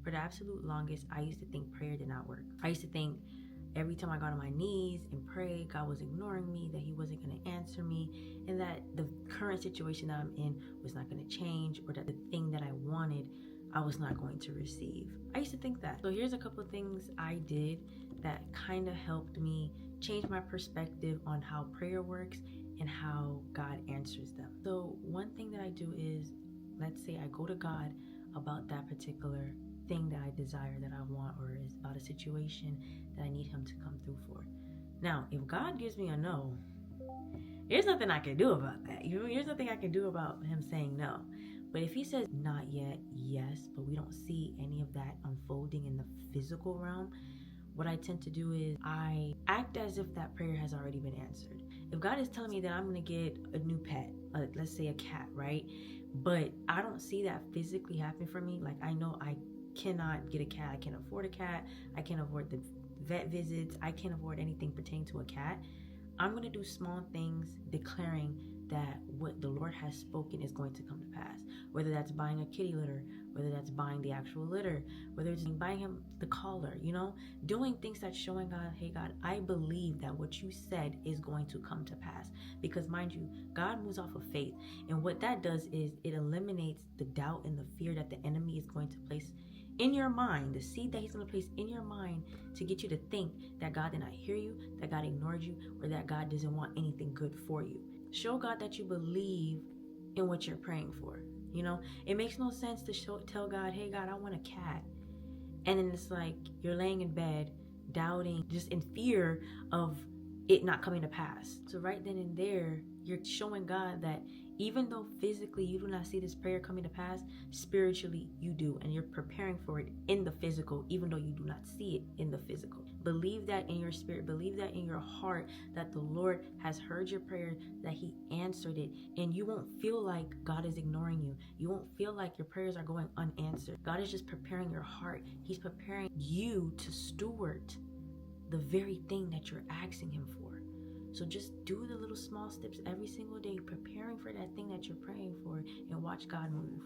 For the absolute longest, I used to think prayer did not work. I used to think every time I got on my knees and prayed, God was ignoring me, that he wasn't going to answer me, and that the current situation that I'm in was not going to change, or that the thing that I wanted, I was not going to receive. I used to think that. So here's a couple of things I did that kind of helped me change my perspective on how prayer works and how God answers them. So one thing that I do is, let's say I go to God about that particular thing that I desire, that I want, or is about a situation that I need him to come through for. Now, if God gives me a no, there's nothing I can do about that. There's nothing I can do about him saying no. But if he says not yet, yes, but we don't see any of that unfolding in the physical realm, what I tend to do is I act as if that prayer has already been answered. If God is telling me that I'm going to get a new pet, let's say a cat, right? But I don't see that physically happen for me. Like, I know I cannot get a cat. I can't afford a cat. I can't afford the vet visits. I can't afford anything pertaining to a cat. I'm going to do small things declaring that what the Lord has spoken is going to come to pass. Whether that's buying a kitty litter, whether that's buying the actual litter, whether it's buying him the collar, doing things that's showing God, hey God, I believe that what you said is going to come to pass. Because mind you, God moves off of faith. And what that does is it eliminates the doubt and the fear that the enemy is going to place in your mind, the seed that he's going to place in your mind to get you to think that God did not hear you, that God ignored you, or that God doesn't want anything good for you. Show God that you believe in what you're praying for. It makes no sense to tell God, hey God, I want a cat. And then it's like you're laying in bed, doubting, just in fear of it not coming to pass. So right then and there, you're showing God that even though physically you do not see this prayer coming to pass, spiritually you do, and you're preparing for it in the physical, even though you do not see it in the physical. Believe that in your spirit, believe that in your heart, that the Lord has heard your prayer, that he answered it, and you won't feel like God is ignoring you. You won't feel like your prayers are going unanswered. God is just preparing your heart. He's preparing you to steward the very thing that you're asking him for. So just do the little small steps every single day, preparing for that thing that you're praying for, and watch God move.